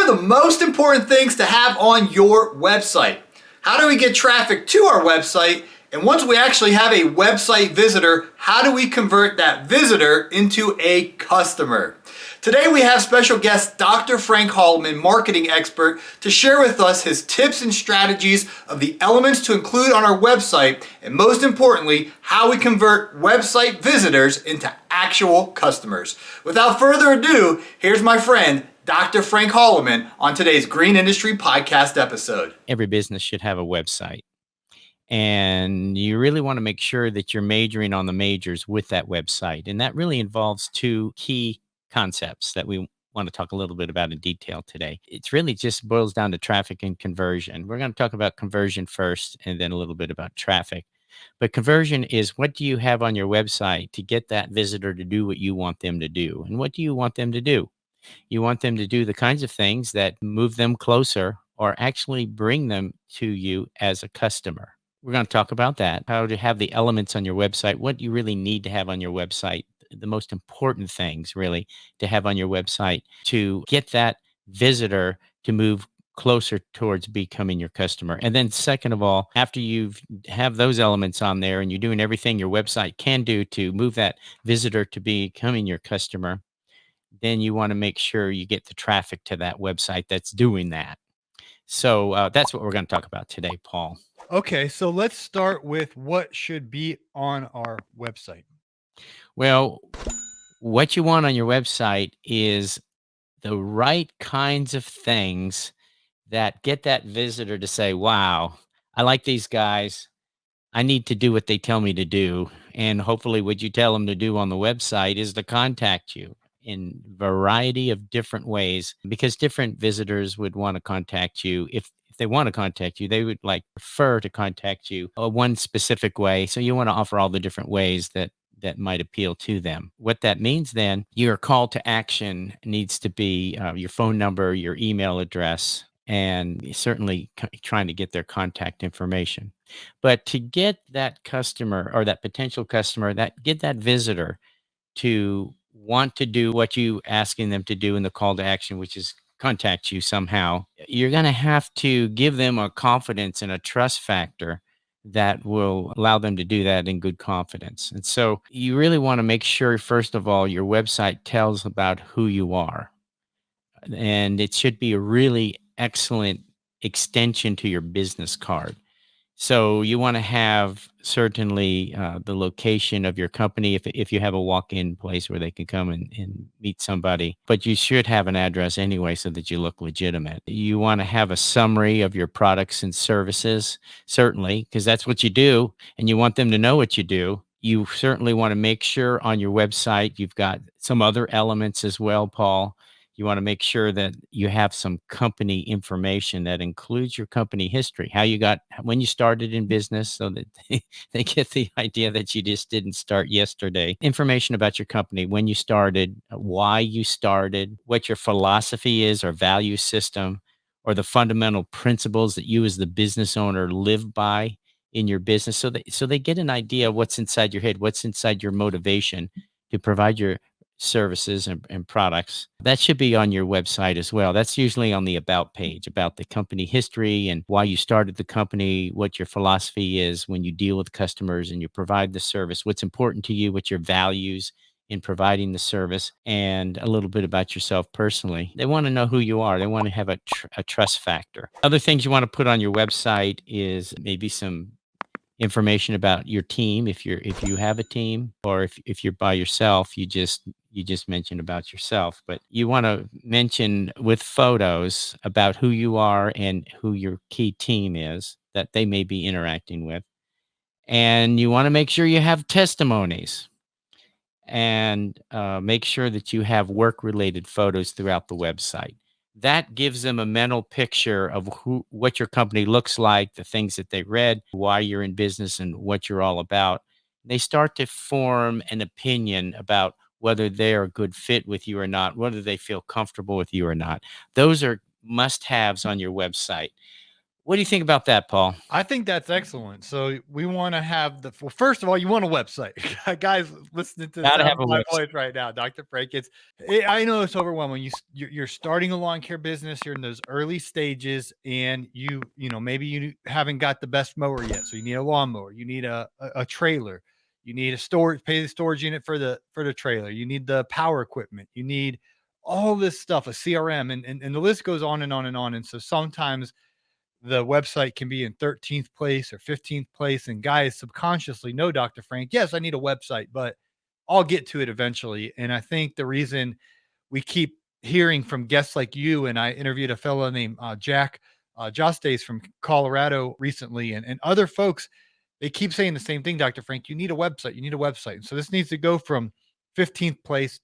are the most important things to have on your website? How do we get traffic to our website? And once we actually have a website visitor, how do we convert that visitor into a customer? Today we have special guest Dr. Frank Holloman, marketing expert, to share with us his tips and strategies of the elements to include on our website, and most importantly, how we convert website visitors into actual customers. Without further ado, here's my friend, Dr. Frank Holloman, on today's Green Industry Podcast episode. Every business should have a website. And you really want to make sure that you're majoring on the majors with that website. And that really involves two key concepts that we want to talk a little bit about in detail today. It's really just boils down to traffic and conversion. We're going to talk about conversion first and then a little bit about traffic. But conversion is, what do you have on your website to get that visitor to do what you want them to do? And what do you want them to do? You want them to do the kinds of things that move them closer or actually bring them to you as a customer. We're going to talk about that, how to have the elements on your website, what you really need to have on your website, the most important things really to have on your website to get that visitor to move closer towards becoming your customer. And then second of all, after you have those elements on there and you're doing everything your website can do to move that visitor to becoming your customer, then you want to make sure you get the traffic to that website that's doing that. So that's what we're going to talk about today, Paul. Okay, so let's start with what should be on our website. Well, what you want on your website is the right kinds of things that get that visitor to say, wow, I like these guys. I need to do what they tell me to do. And hopefully what you tell them to do on the website is to contact you in a variety of different ways, because different visitors would want to contact you. If they want to contact you, they would prefer to contact you one specific way. So you want to offer all the different ways that might appeal to them. What that means then, your call to action needs to be your phone number, your email address, and certainly trying to get their contact information. But to get that customer or that potential customer, get that visitor to want to do what you asking them to do in the call to action, which is contact you somehow, you're going to have to give them a confidence and a trust factor that will allow them to do that in good confidence. And so you really want to make sure, first of all, your website tells about who you are. And it should be a really excellent extension to your business card. So you want to have certainly the location of your company if you have a walk-in place where they can come and meet somebody. But you should have an address anyway so that you look legitimate. You want to have a summary of your products and services, certainly, because that's what you do, and you want them to know what you do. You certainly want to make sure on your website you've got some other elements as well, Paul. You want to make sure that you have some company information that includes your company history, how you got, when you started in business, so that they get the idea that you just didn't start yesterday. Information about your company, when you started, why you started, what your philosophy is or value system, or the fundamental principles that you as the business owner live by in your business. So they get an idea of what's inside your head, what's inside your motivation to provide your services and products. That should be on your website as well. That's usually on the about page, about the company history and why you started the company, what your philosophy is when you deal with customers and you provide the service, what's important to you, what your values in providing the service, and a little bit about yourself personally. They want to know who you are. They want to have a trust factor. Other things you want to put on your website is maybe some information about your team, if you have a team, or if you're by yourself, you just mentioned about yourself. But you want to mention with photos about who you are and who your key team is that they may be interacting with. And you want to make sure you have testimonies, and make sure that you have work-related photos throughout the website. That gives them a mental picture of what your company looks like, the things that they read, why you're in business, and what you're all about. They start to form an opinion about whether they're a good fit with you or not, whether they feel comfortable with you or not. Those are must-haves on your website. What do you think about that, Paul? I think that's excellent. So we want to have well, first of all, you want a website. Guys listening to the Gotta sound have of a my website. voice right now, Dr. Frank, I know it's overwhelming. You're starting a lawn care business, you're in those early stages, and maybe you haven't got the best mower yet. So you need a lawnmower, you need a trailer, you need a storage, pay the storage unit for the trailer, you need the power equipment, you need all this stuff, a CRM, and the list goes on and on and on. And so sometimes the website can be in 13th place or 15th place. And guys subconsciously know, Dr. Frank, yes, I need a website, but I'll get to it eventually. And I think the reason we keep hearing from guests like you, and I interviewed a fellow named Jack Jostes from Colorado recently, and other folks, they keep saying the same thing, Dr. Frank, you need a website, you need a website. And so this needs to go from 15th place,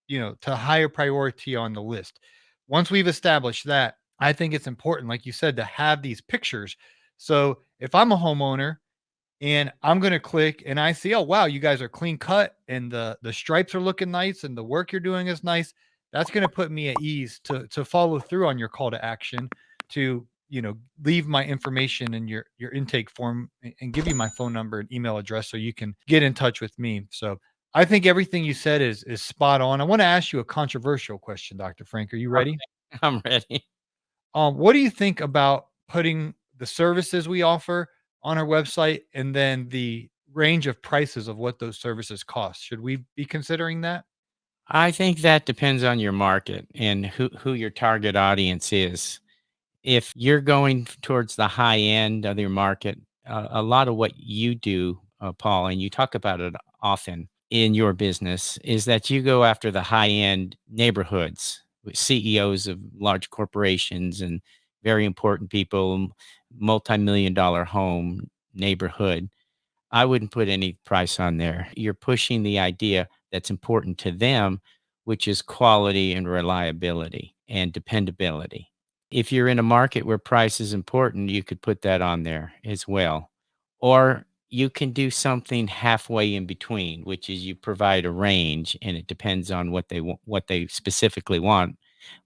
to higher priority on the list. Once we've established that, I think it's important, like you said, to have these pictures. So if I'm a homeowner and I'm going to click and I see, oh, wow, you guys are clean cut and the stripes are looking nice and the work you're doing is nice, that's going to put me at ease to follow through on your call to action, to leave my information in your intake form and give you my phone number and email address so you can get in touch with me. So I think everything you said is spot on. I want to ask you a controversial question, Dr. Frank. Are you ready? I'm ready. What do you think about putting the services we offer on our website and then the range of prices of what those services cost? Should we be considering that? I think that depends on your market and who your target audience is. If you're going towards the high end of your market, a lot of what you do, Paul, and you talk about it often in your business, is that you go after the high end neighborhoods with CEOs of large corporations and very important people, multi-million dollar home neighborhood. I wouldn't put any price on there. You're pushing the idea that's important to them, which is quality and reliability and dependability. If you're in a market where price is important, you could put that on there as well. Or you can do something halfway in between, which is you provide a range and it depends on what they specifically want.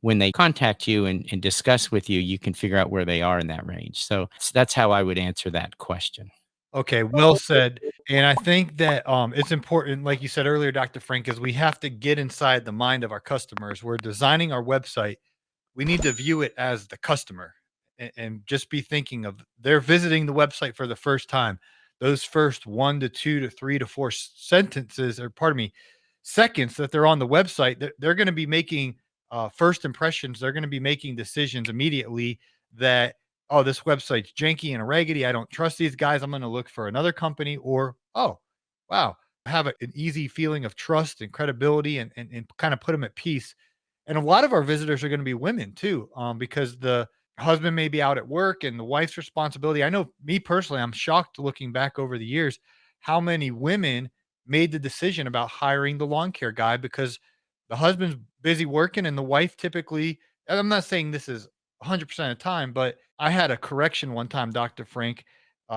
When they contact you and discuss with you, you can figure out where they are in that range. So that's how I would answer that question. Okay, well said. And I think that it's important, like you said earlier, Dr. Frank, is we have to get inside the mind of our customers. We're designing our website, we need to view it as the customer, and just be thinking of they're visiting the website for the first time. Those first 1 to 2 to 3 to 4 sentences, or pardon me, seconds that they're on the website, they're going to be making first impressions. They're going to be making decisions immediately that, oh, this website's janky and raggedy. I don't trust these guys. I'm going to look for another company. Or, oh, wow, I have an easy feeling of trust and credibility, and kind of put them at peace. And a lot of our visitors are going to be women too, because the husband may be out at work and the wife's responsibility. I know, me personally, I'm shocked looking back over the years how many women made the decision about hiring the lawn care guy because the husband's busy working and the wife typically, and I'm not saying this is 100% of the time, but I had a correction one time, Dr. Frank.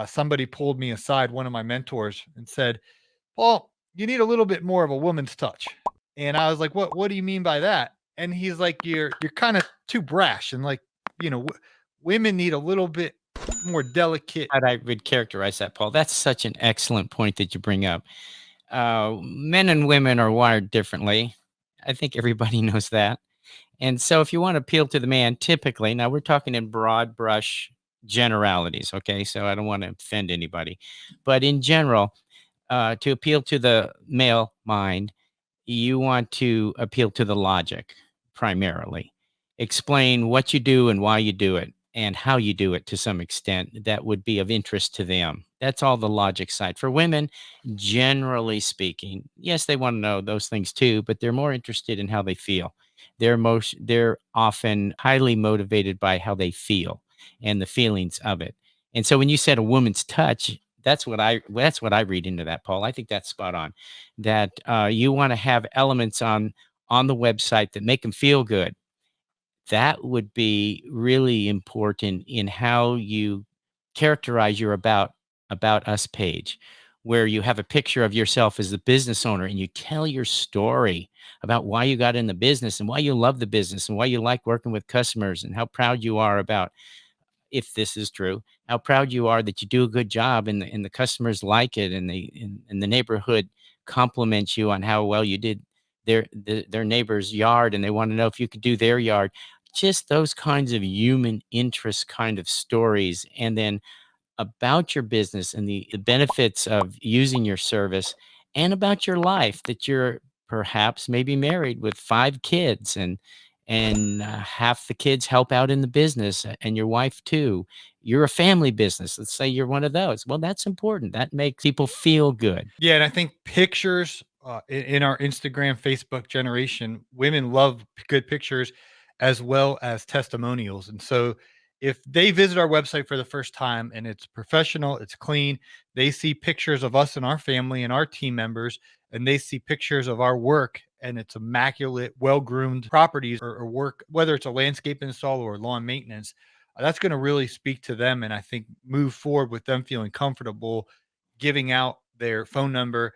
Somebody pulled me aside, one of my mentors, and said, Paul, you need a little bit more of a woman's touch. And I was like, what do you mean by that? And he's like, you're kind of too brash. And like, women need a little bit more delicate. How I would characterize that, Paul. That's such an excellent point that you bring up. Men and women are wired differently. I think everybody knows that. And so if you want to appeal to the man, typically, now we're talking in broad brush generalities, okay? So I don't want to offend anybody. But in general, to appeal to the male mind, you want to appeal to the logic primarily. Explain what you do and why you do it and how you do it to some extent that would be of interest to them. That's all the logic side. For women, generally speaking, yes, they want to know those things too, but they're more interested in how they feel. They're often highly motivated by how they feel and the feelings of it. And so when you said a woman's touch, that's what I read into that, Paul. I think that's spot on. That you want to have elements on the website that make them feel good. That would be really important in how you characterize your about us page, where you have a picture of yourself as the business owner and you tell your story about why you got in the business and why you love the business and why you like working with customers and how proud you are about if this is true, how proud you are that you do a good job and the customers like it and the neighborhood compliments you on how well you did their neighbor's yard and they want to know if you could do their yard. Just those kinds of human interest kind of stories. And then about your business and the benefits of using your service and about your life that you're perhaps maybe married with 5 kids and half the kids help out in the business and your wife too. You're a family business. Let's say you're one of those. Well, that's important. That makes people feel good. Yeah, and I think pictures in our Instagram, Facebook generation, women love good pictures as well as testimonials. And so if they visit our website for the first time and it's professional, it's clean, they see pictures of us and our family and our team members, and they see pictures of our work and it's immaculate, well-groomed properties or work, whether it's a landscape install or lawn maintenance, that's going to really speak to them. And I think move forward with them feeling comfortable giving out their phone number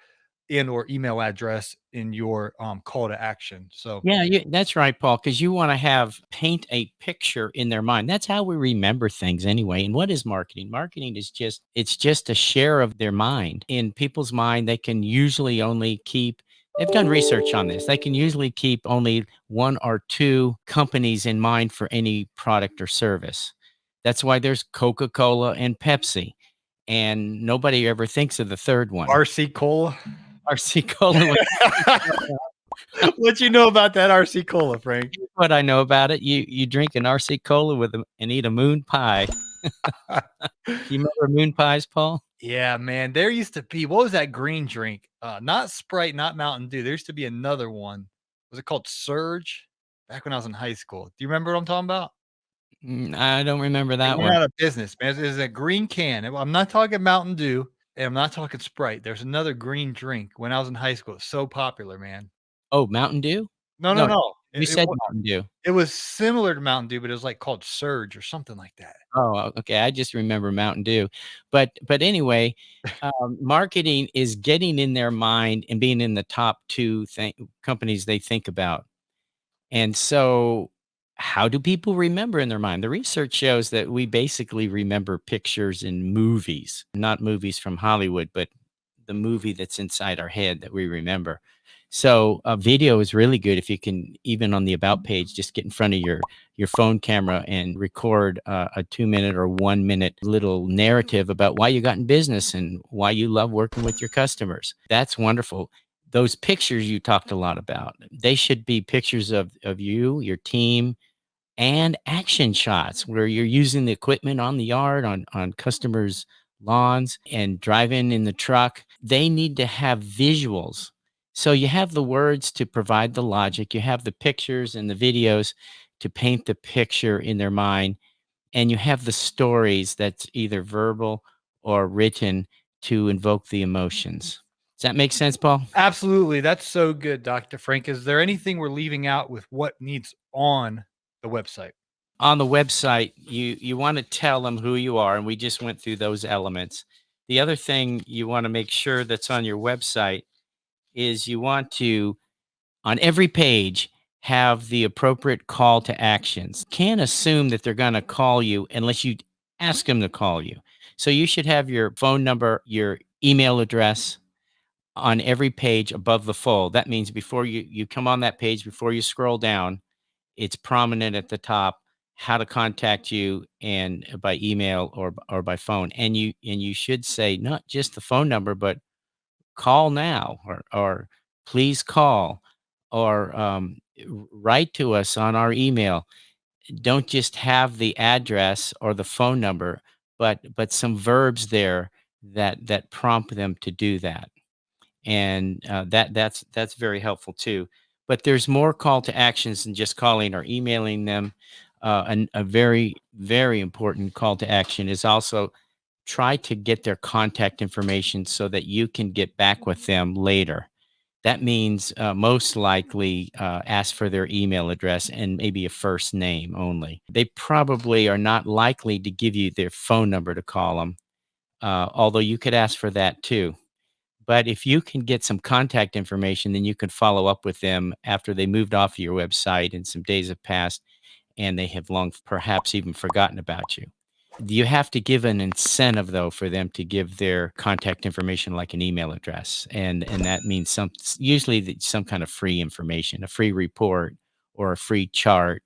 and or email address in your call to action. So Yeah, that's right, Paul, because you want to have paint a picture in their mind. That's how we remember things anyway. And what is marketing? Marketing is it's just a share of their mind. In people's mind, they can usually only keep, they've done research on this. They can usually keep only 1 or 2 companies in mind for any product or service. That's why there's Coca-Cola and Pepsi. And nobody ever thinks of the third one. RC Cola. RC Cola. What you know about that RC Cola, Frank? What I know about it, you drink an RC Cola with and eat a moon pie. Do you remember moon pies, Paul? Yeah, man. There used to be, what was that green drink? Not Sprite, not Mountain Dew. There used to be another one. Was it called Surge? Back when I was in high school. Do you remember what I'm talking about? I don't remember It that went one. out of business, man. It's a green can. I'm not talking Mountain Dew, and I'm not talking Sprite. There's another green drink when I was in high school. It's so popular, man. Oh, Mountain Dew? No, no, No, no. you said Mountain Dew. It was similar to Mountain Dew, but it was like called Surge or something like that. Oh, okay. I just remember Mountain Dew. But anyway, marketing is getting in their mind and being in the top 2 companies they think about. And so how do people remember in their mind? The research shows that we basically remember pictures in movies, not movies from Hollywood, but the movie that's inside our head that we remember. So a video is really good if you can, even on the about page, just get in front of your phone camera and record a 2-minute or 1-minute little narrative about why you got in business and why you love working with your customers. That's wonderful. Those pictures you talked a lot about, they should be pictures of you, your team, and action shots where you're using the equipment on the yard, on customers' lawns and driving in the truck. They need to have visuals. So you have the words to provide the logic, you have the pictures and the videos to paint the picture in their mind, and you have the stories that's either verbal or written to invoke the emotions. Does that make sense, Paul? Absolutely. That's so good, Dr. Frank. Is there anything we're leaving out with what needs on the website? On the website, you want to tell them who you are, and we just went through those elements. The other thing you want to make sure that's on your website is you want to, on every page, have the appropriate call to actions. Can't assume that they're going to call you unless you ask them to call you. So you should have your phone number, your email address on every page above the fold. That means before you come on that page, before you scroll down, it's prominent at the top how to contact you and by email or by phone. And you should say not just the phone number, but call now or please call or write to us on our email. Don't just have the address or the phone number, but some verbs there that prompt them to do that. And that's very helpful too. But there's more call to actions than just calling or emailing them. And a very, very important call to action is also try to get their contact information so that you can get back with them later. That means most likely ask for their email address and maybe a first name only. They probably are not likely to give you their phone number to call them, although you could ask for that too. But if you can get some contact information, then you can follow up with them after they moved off of your website and some days have passed and they have long perhaps even forgotten about you. You have to give an incentive though for them to give their contact information, like an email address, and that means some kind of free information, a free report or a free chart,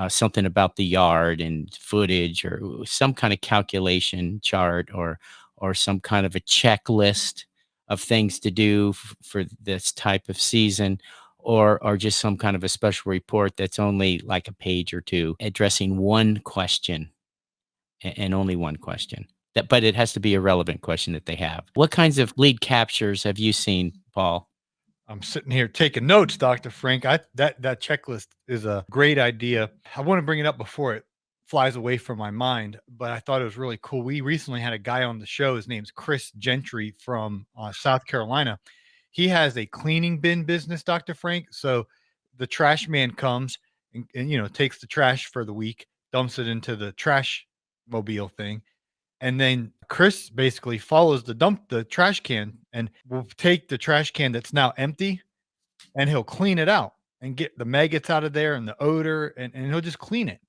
something about the yard and footage, or some kind of calculation chart, or some kind of a checklist of things to do for this type of season, or just some kind of a special report that's only like a page or two addressing one question, and only one question. But it has to be a relevant question that they have. What kinds of lead captures have you seen, Paul? I'm sitting here taking notes, Dr. Frank. That checklist is a great idea. I want to bring it up before it flies away from my mind, but I thought it was really cool. We recently had a guy on the show. His name's Chris Gentry from South Carolina. He has a cleaning bin business, Dr. Frank. So the trash man comes and takes the trash for the week, dumps it into the trash mobile thing, and then Chris basically follows the trash can and will take the trash can that's now empty, and he'll clean it out and get the maggots out of there and the odor, and he'll just clean it.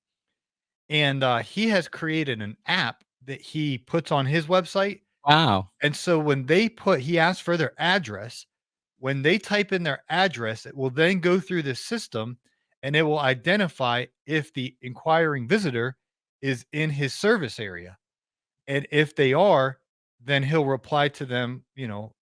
And he has created an app that he puts on his website. Wow. And so he asks for their address. When they type in their address, it will then go through the system and it will identify if the inquiring visitor is in his service area. And if they are, then he'll reply to them,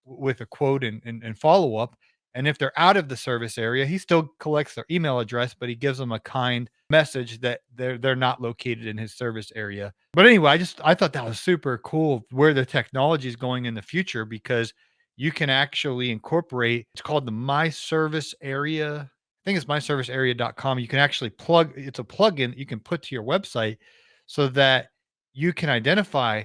with a quote and follow up. And if they're out of the service area, he still collects their email address, but he gives them a kind message that they're not located in his service area. But anyway, I thought that was super cool where the technology is going in the future, because you can actually incorporate, it's called the My Service Area. I think it's myservicearea.com. You can actually it's a plugin you can put to your website so that you can identify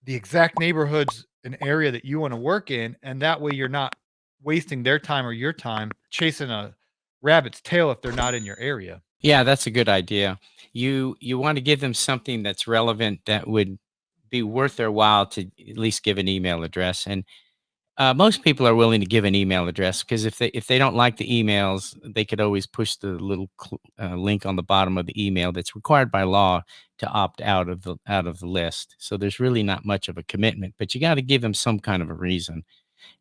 the exact neighborhoods and area that you want to work in. And that way you're not wasting their time or your time chasing a rabbit's tail if they're not in your area. Yeah, that's a good idea. You want to give them something that's relevant, that would be worth their while to at least give an email address. And most people are willing to give an email address, because if they don't like the emails, they could always push the little link on the bottom of the email that's required by law to opt out of the list. So there's really not much of a commitment, but you got to give them some kind of a reason.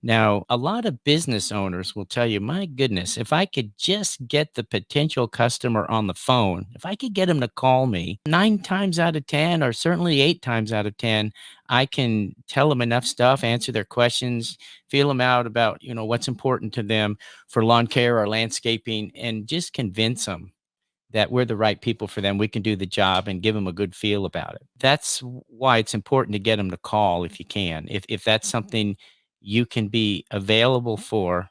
Now, a lot of business owners will tell you, my goodness, if I could just get the potential customer on the phone, if I could get them to call me 9 times out of 10, or certainly 8 times out of 10, I can tell them enough stuff, answer their questions, feel them out about, what's important to them for lawn care or landscaping, and just convince them that we're the right people for them. We can do the job, and give them a good feel about it. That's why it's important to get them to call if you can. If that's something you can be available for,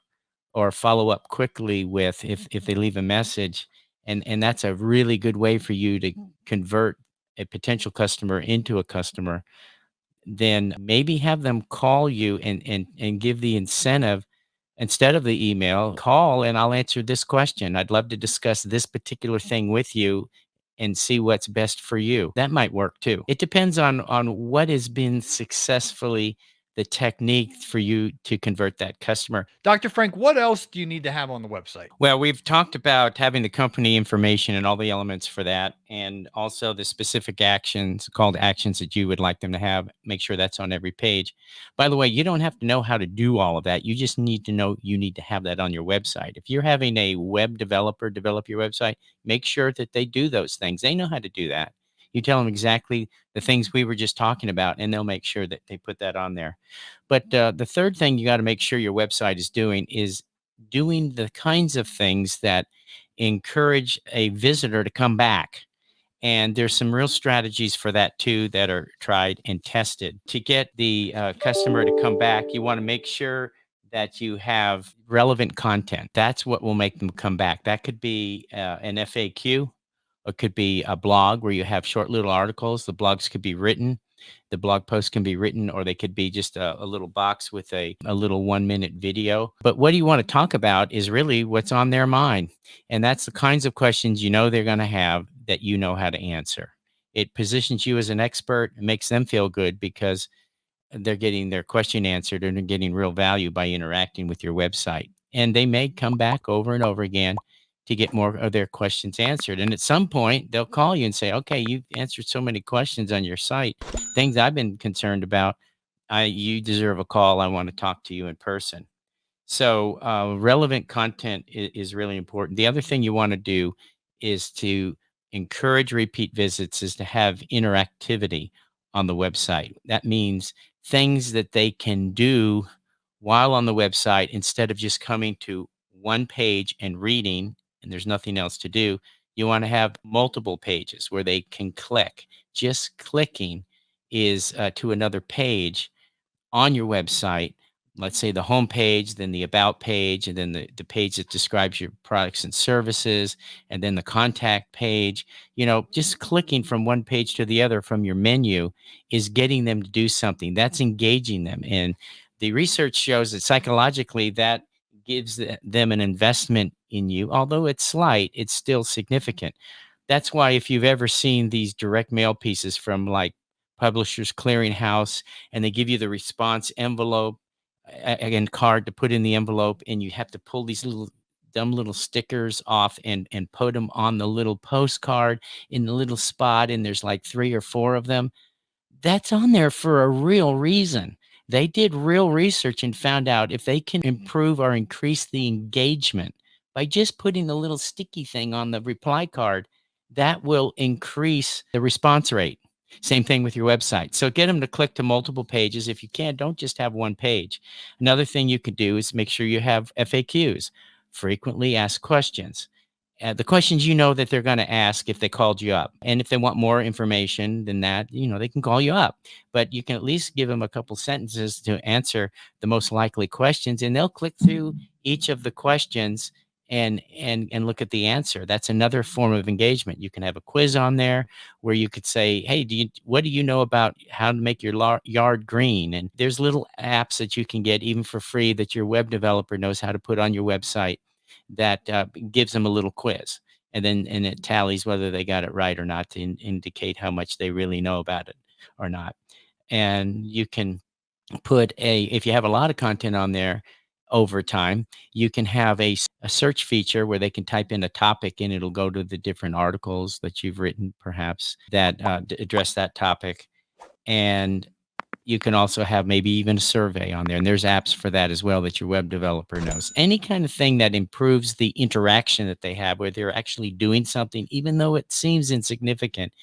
or follow up quickly with, if they leave a message, and that's a really good way for you to convert a potential customer into a customer. Then maybe have them call you, and give the incentive. Instead of the email, call and I'll answer this question. I'd love to discuss this particular thing with you and see what's best for you. That might work too. It depends on what has been successfully the technique for you to convert that customer. Dr. Frank, what else do you need to have on the website? Well, we've talked about having the company information and all the elements for that, and also the specific actions, called actions, that you would like them to have. Make sure that's on every page. By the way, you don't have to know how to do all of that. You just need to know you need to have that on your website. If you're having a web developer develop your website, make sure that they do those things. They know how to do that. You tell them exactly the things we were just talking about, and they'll make sure that they put that on there. But the third thing you got to make sure your website is doing the kinds of things that encourage a visitor to come back. And there's some real strategies for that too that are tried and tested. To get the customer to come back, you want to make sure that you have relevant content. That's what will make them come back. That could be an FAQ. It could be a blog where you have short little articles. The blogs could be written. The blog posts can be written, or they could be just a little box with a little 1-minute video. But what you want to talk about is really what's on their mind. And that's the kinds of questions they're going to have that you know how to answer. It positions you as an expert. It makes them feel good because they're getting their question answered, and they're getting real value by interacting with your website. And they may come back over and over again to get more of their questions answered. And at some point, they'll call you and say, okay, you've answered so many questions on your site, things I've been concerned about. You deserve a call. I want to talk to you in person. So relevant content is really important. The other thing you want to do is to encourage repeat visits, is to have interactivity on the website. That means things that they can do while on the website instead of just coming to one page and reading and there's nothing else to do. You want to have multiple pages where they can click. Just clicking is to another page on your website. Let's say the home page, then the about page, and then the page that describes your products and services, and then the contact page. Just clicking from one page to the other from your menu is getting them to do something. That's engaging them. And the research shows that psychologically that gives them an investment in you. Although it's slight, it's still significant. That's why if you've ever seen these direct mail pieces from like Publishers Clearinghouse, and they give you the response envelope and card to put in the envelope, and you have to pull these little dumb little stickers off and put them on the little postcard in the little spot, and there's like 3 or 4 of them. That's on there for a real reason. They did real research and found out if they can improve or increase the engagement by just putting the little sticky thing on the reply card, that will increase the response rate. Same thing with your website. So get them to click to multiple pages. If you can, don't just have one page. Another thing you could do is make sure you have FAQs, frequently asked questions. The questions that they're going to ask if they called you up. And if they want more information than that, they can call you up. But you can at least give them a couple sentences to answer the most likely questions, and they'll click through each of the questions and look at the answer. That's another form of engagement. You can have a quiz on there where you could say, hey, what do you know about how to make your yard green? And there's little apps that you can get even for free that your web developer knows how to put on your website that gives them a little quiz. And it tallies whether they got it right or not to indicate how much they really know about it or not. And you can put if you have a lot of content on there over time, you can have a search feature where they can type in a topic and it'll go to the different articles that you've written, perhaps, that address that topic. And you can also have maybe even a survey on there. And there's apps for that as well that your web developer knows. Any kind of thing that improves the interaction that they have, where they're actually doing something, even though it seems insignificant,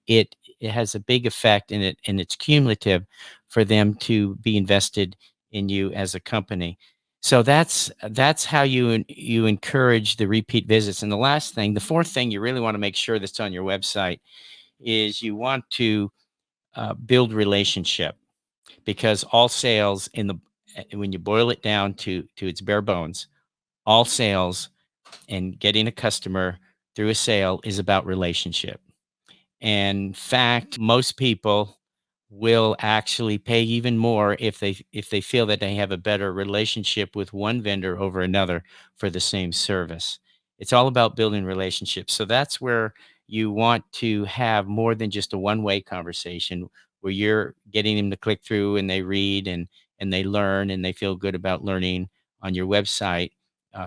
it has a big effect in it, and it's cumulative for them to be invested in you as a company. So that's how you encourage the repeat visits. And the last thing, the fourth thing you really want to make sure that's on your website is you want to build relationship, because all sales when you boil it down to its bare bones, all sales and getting a customer through a sale is about relationship. And in fact, most people will actually pay even more if they feel that they have a better relationship with one vendor over another for the same service. It's all about building relationships. So that's where you want to have more than just a one-way conversation where you're getting them to click through and they read and they learn and they feel good about learning on your website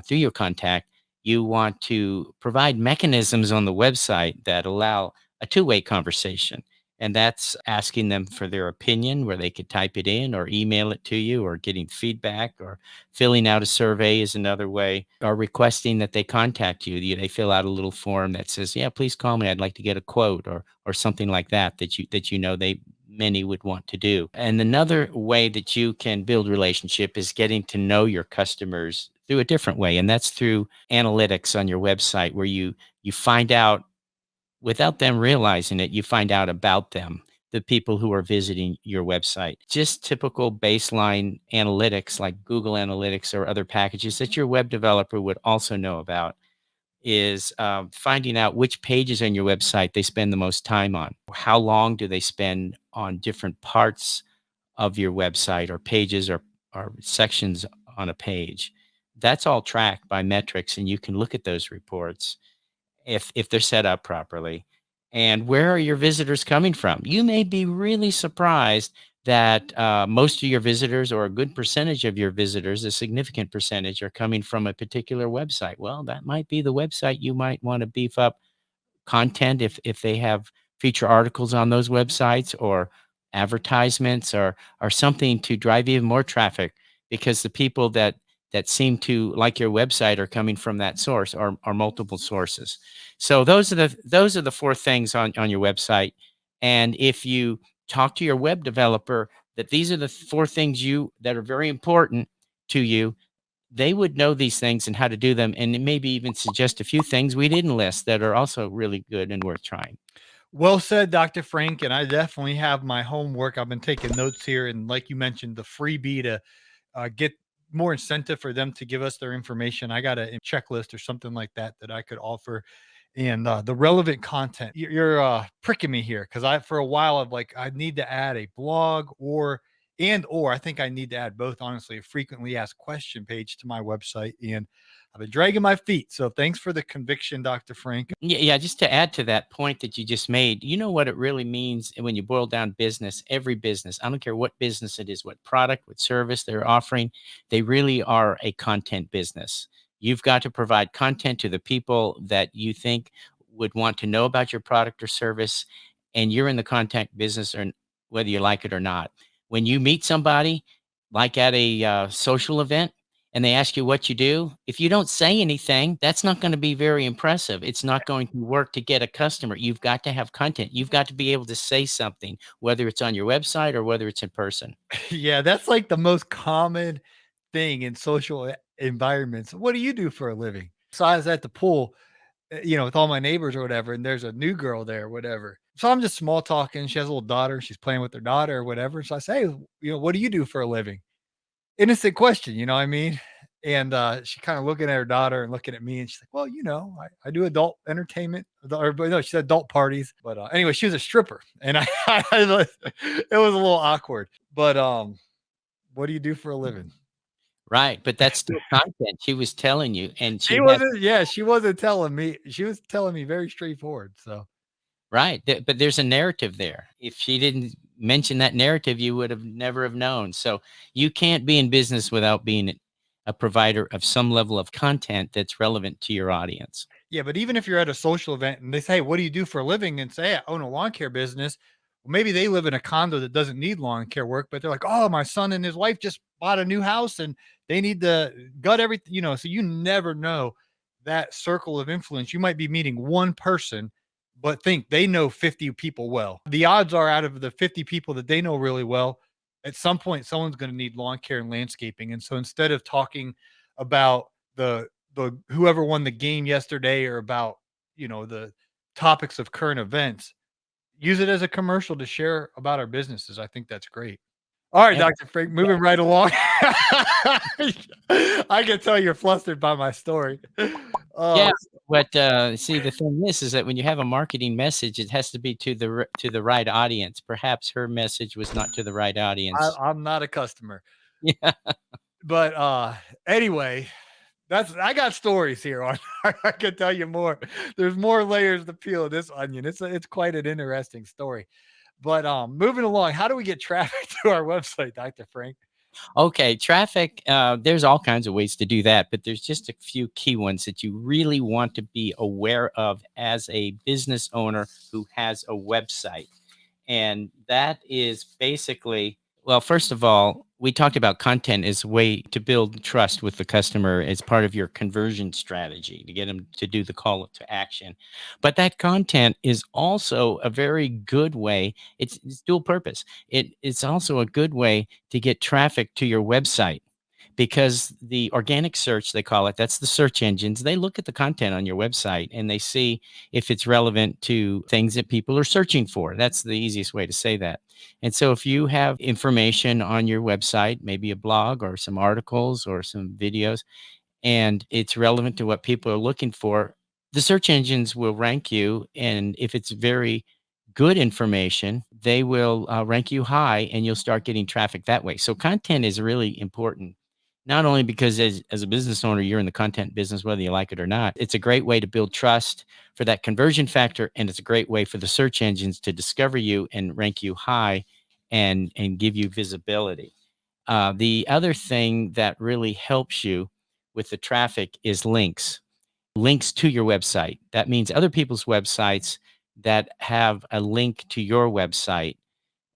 through your contact. You want to provide mechanisms on the website that allow a two-way conversation. And that's asking them for their opinion, where they could type it in or email it to you, or getting feedback, or filling out a survey is another way, or requesting that they contact you. They fill out a little form that says, yeah, please call me. I'd like to get a quote, or something like that many would want to do. And another way that you can build relationship is getting to know your customers through a different way. And that's through analytics on your website, where you find out, without them realizing it, you find out about them, the people who are visiting your website. Just typical baseline analytics like Google Analytics or other packages that your web developer would also know about is finding out which pages on your website they spend the most time on. How long do they spend on different parts of your website, or pages, or sections on a page. That's all tracked by metrics, and you can look at those reports if they're set up properly. And where are your visitors coming from? You may be really surprised that most of your visitors, or a good percentage of your visitors, a significant percentage, are coming from a particular website. Well, that might be the website you might want to beef up content if they have feature articles on those websites, or advertisements, or something to drive even more traffic, because the people that seem to like your website are coming from that source, or multiple sources. So those are the four things on your website. And if you talk to your web developer that these are the four things that are very important to you, they would know these things and how to do them, and maybe even suggest a few things we didn't list that are also really good and worth trying. Well said, Dr. Frank. And I definitely have my homework. I've been taking notes here. And like you mentioned, the freebie to get more incentive for them to give us their information. I got a checklist or something like that that I could offer. And the relevant content. You're pricking me here, because for a while I've like, I need to add a blog, or I think I need to add both, honestly, a frequently asked question page to my website. And I've been dragging my feet. So thanks for the conviction, Dr. Frank. Yeah, just to add to that point that you just made, you know what it really means when you boil down business, every business, I don't care what business it is, what product, what service they're offering, they really are a content business. You've got to provide content to the people that you think would want to know about your product or service, and you're in the content business, or whether you like it or not. When you meet somebody, like at a social event, and they ask you what you do, if you don't say anything, that's not going to be very impressive. It's not going to work to get a customer. You've got to have content. You've got to be able to say something, whether it's on your website or whether it's in person. Yeah, that's like the most common thing in social environments. What do you do for a living? So I was at the pool, with all my neighbors or whatever, and there's a new girl there, whatever. So I'm just small talking. She has a little daughter. She's playing with her daughter or whatever. So I say, hey, what do you do for a living? Innocent question, you know what I mean? And she kind of looking at her daughter and looking at me, and she's like, well, I do adult entertainment, but no, she said adult parties. But anyway, she was a stripper, and it was a little awkward. But what do you do for a living? Right. But that's still content. She was telling you, and She wasn't, yeah, she wasn't telling me. She was telling me very straightforward. So right. But there's a narrative there. If she didn't mention that narrative, you would have never have known. So you can't be in business without being a provider of some level of content that's relevant to your audience. yeah, but even if you're at a social event and they say, hey, what do you do for a living? And say, hey, I own a lawn care business. Well, maybe they live in a condo that doesn't need lawn care work, but they're like, oh, my son and his wife just bought a new house and they need to gut everything, so you never know that circle of influence. You might be meeting one person, but think they know 50 people well. The odds are, out of the 50 people that they know really well, at some point, someone's going to need lawn care and landscaping. And so instead of talking about the whoever won the game yesterday, or about, the topics of current events, use it as a commercial to share about our businesses. I think that's great. All right, Yeah. Dr. Frank, moving right along. I can tell you're flustered by my story. Yeah, but see, the thing is that when you have a marketing message, it has to be to the right audience. Perhaps her message was not to the right audience. I'm not a customer. Yeah. But anyway, I got stories here on. I can tell you more. There's more layers to peel of this onion. It's quite an interesting story. But moving along, how do we get traffic to our website, Dr. Frank? Okay, traffic, there's all kinds of ways to do that, but there's just a few key ones that you really want to be aware of as a business owner who has a website. And that is basically, well, first of all, we talked about content as a way to build trust with the customer as part of your conversion strategy to get them to do the call to action. But that content is also a very good way. It's dual purpose. It's also a good way to get traffic to your website, because the organic search, they call it, that's the search engines. They look at the content on your website and they see if it's relevant to things that people are searching for. That's the easiest way to say that. And so if you have information on your website, maybe a blog or some articles or some videos, and it's relevant to what people are looking for, the search engines will rank you. And if it's very good information, they will rank you high, and you'll start getting traffic that way. So content is really important, not only because as a business owner, you're in the content business, whether you like it or not. It's a great way to build trust for that conversion factor, and it's a great way for the search engines to discover you and rank you high. and give you visibility. The other thing that really helps you with the traffic is links to your website. That means other people's websites that have a link to your website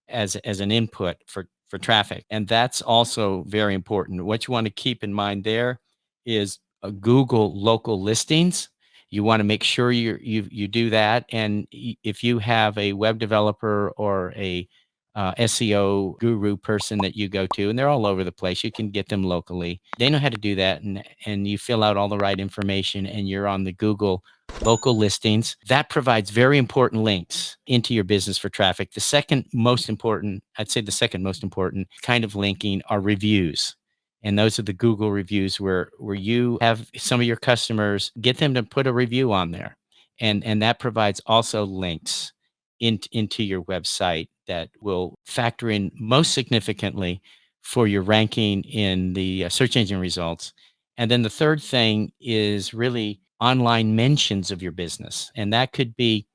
as an input for traffic. And that's also very important. What you want to keep in mind there is Google local listings. You want to make sure you do that. And if you have a web developer or a SEO guru person that you go to, and they're all over the place, you can get them locally. They know how to do that, and you fill out all the right information, and you're on the Google local listings. That provides very important links into your business for traffic. The second most important, I'd say the second most important kind of linking are reviews. And those are the Google reviews where you have some of your customers, get them to put a review on there. And that provides also links into your website that will factor in most significantly for your ranking in the search engine results. And then the third thing is really online mentions of your business. And that could be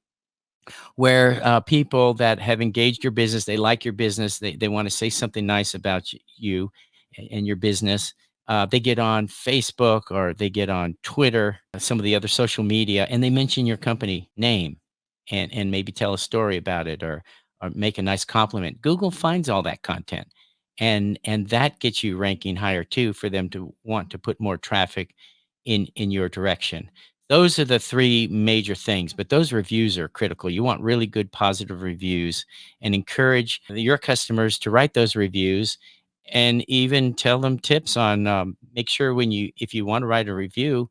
where people that have engaged your business, they like your business, they want to say something nice about you and your business. They get on Facebook or they get on Twitter, some of the other social media, and they mention your company name and maybe tell a story about it or make a nice compliment. Google finds all that content, and that gets you ranking higher too for them to want to put more traffic in your direction. Those are the three major things, but those reviews are critical. You want really good positive reviews and encourage your customers to write those reviews and even tell them tips on make sure if you want to write a review,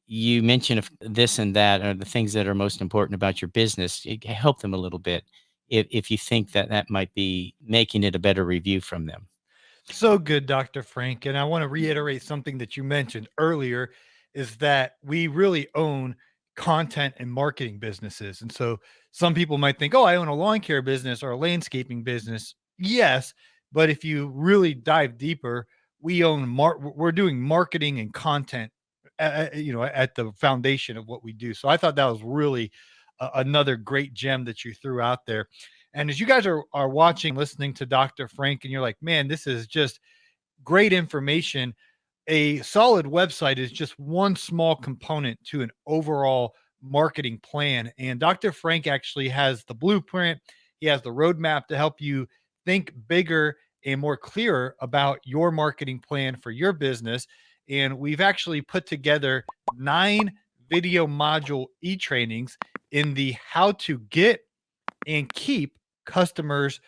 you mention if this and that are the things that are most important about your business. You can help them a little bit if you think that might be making it a better review from them. So good, Dr. Frank. And I want to reiterate something that you mentioned earlier is that we really own content and marketing businesses. And so some people might think, oh, I own a lawn care business or a landscaping business. Yes. But if you really dive deeper, we own, we're doing marketing and content, at the foundation of what we do. So I thought that was really another great gem that you threw out there. And as you guys are watching, listening to Dr. Frank, and you're like, man, this is just great information. A solid website is just one small component to an overall marketing plan. And Dr. Frank actually has the blueprint. He has the roadmap to help you think bigger and more clearer about your marketing plan for your business. And we've actually put together 9 video module e-trainings in the how to get and keep customers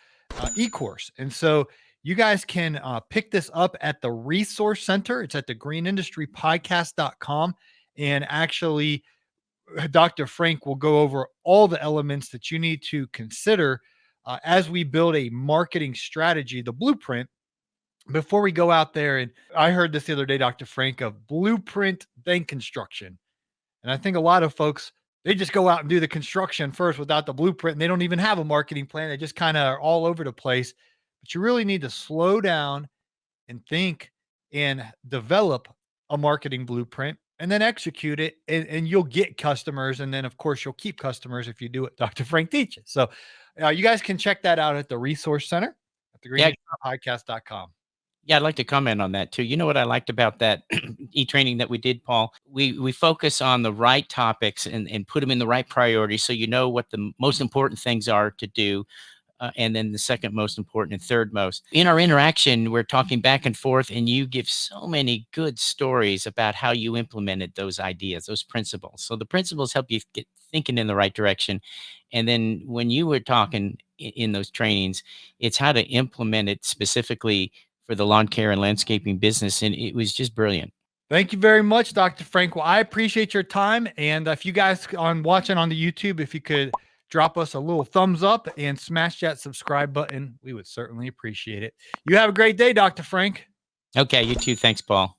e-course. And so you guys can pick this up at the resource center. It's at the greenindustrypodcast.com. And actually, Dr. Frank will go over all the elements that you need to consider as we build a marketing strategy, the blueprint. Before we go out there, and I heard this the other day, Dr. Frank, of blueprint then construction. And I think a lot of folks, they just go out and do the construction first without the blueprint, and they don't even have a marketing plan. They just kind of are all over the place. But you really need to slow down and think and develop a marketing blueprint and then execute it, and you'll get customers. And then, of course, you'll keep customers if you do what Dr. Frank teaches. So you guys can check that out at the Resource Center at the greenindustrypodcast.com. Yeah, I'd like to comment on that too. You know what I liked about that e-training that we did, Paul? We focus on the right topics and put them in the right priority so you know what the most important things are to do. And then the second most important and third most. In our interaction, we're talking back and forth, and you give so many good stories about how you implemented those ideas, those principles. So the principles help you get thinking in the right direction. And then when you were talking in those trainings, it's how to implement it specifically for the lawn care and landscaping business. And it was just brilliant. Thank you very much, Dr. Frank. Well, I appreciate your time. And if you guys watching on the YouTube, if you could drop us a little thumbs up and smash that subscribe button, we would certainly appreciate it. You have a great day, Dr. Frank. Okay, you too. Thanks, Paul.